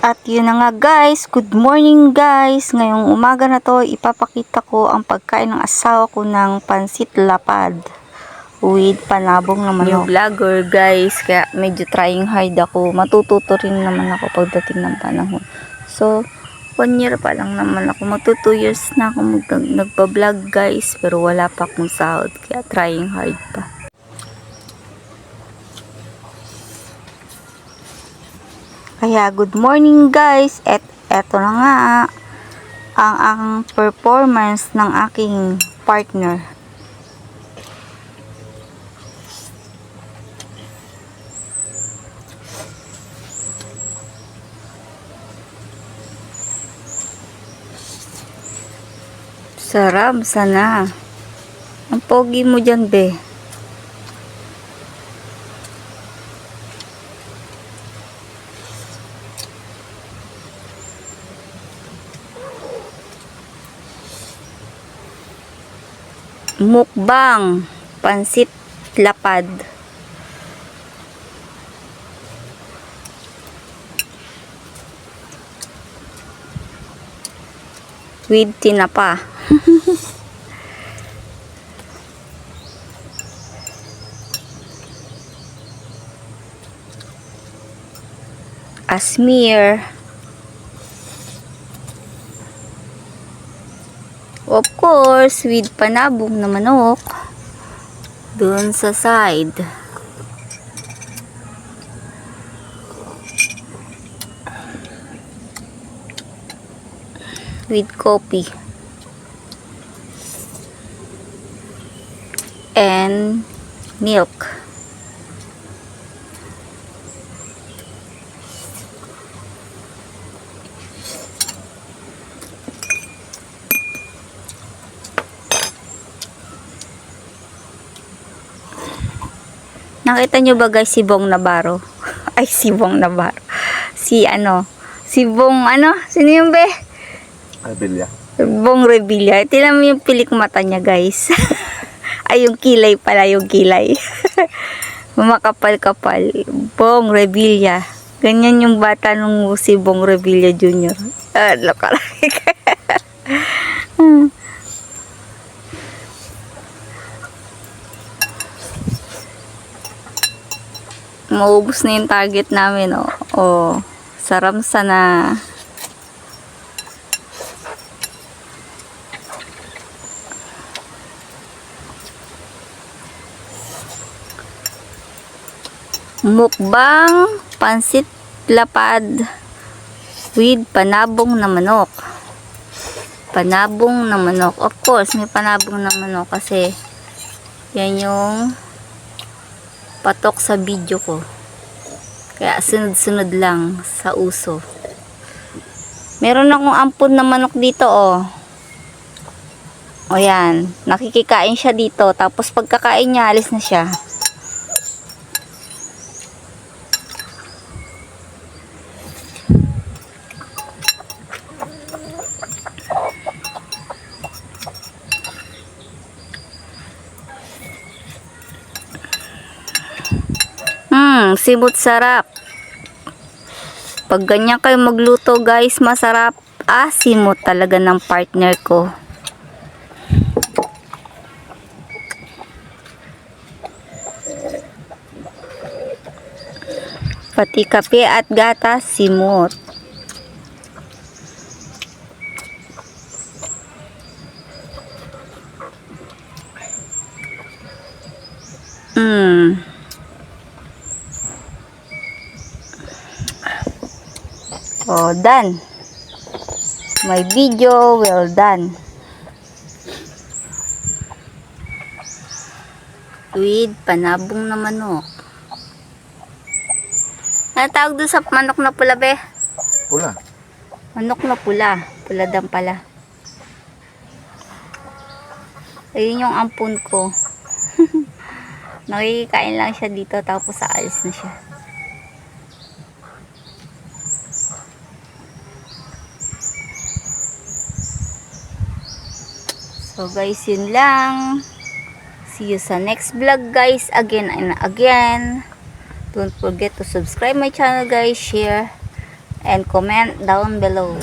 At yun na nga guys, good morning guys. Ngayong umaga na to, ipapakita ko ang pagkain ng asawa ko ng pansit lapad with panabong na manok. New vlogger guys, kaya medyo trying hard ako. Matututo rin naman ako pagdating ng panahon. So, 1 year pa lang naman ako. Magto 2 years na ako nagpa-vlog guys, pero wala pa akong sahod. Kaya trying hard pa. Kaya good morning guys, at eto na nga ang performance ng aking partner. Sarap sana. Ang pogi mo dyan be. Mukbang pansit lapad with tinapa. Asmir. Of course, with panabong na manok doon sa side. With coffee. And milk. Nakita nyo ba guys si Bong Navarro? Ay, si Bong Navarro. Si Bong sino yung be? Revilla. Bong Revilla. Tingnan mo yung pilik mata niya guys. Ay, yung kilay pala, yung kilay. Makapal-kapal. Bong Revilla. Ganyan yung bata nung si Bong Revilla Jr. Lokalike. Maubos na yung target namin, oh. Oh, saramsa na. Mukbang pansit lapad with panabong na manok. Panabong na manok. Of course, may panabong na manok kasi yan yung patok sa video ko. Kaya sunod-sunod lang sa uso. Meron akong ampun na manok dito, oh. O yan, nakikikain siya dito. Tapos pagkakain niya, alis na siya. Simot sarap. Pag ganyan kayo magluto guys, masarap. Simot talaga ng partner ko. Pati kape at gatas, simot. Oh, done. My video well done. With panabong na manok. Ano tawag doon sa manok na pula, be? Pula. Manok na pula. Pula dan pala. Ayun yung ampun ko. Nakikikain lang siya dito tapos aalis na siya. So guys, yun lang. See you sa next vlog guys. Again and again. Don't forget to subscribe my channel guys. Share. and comment down below.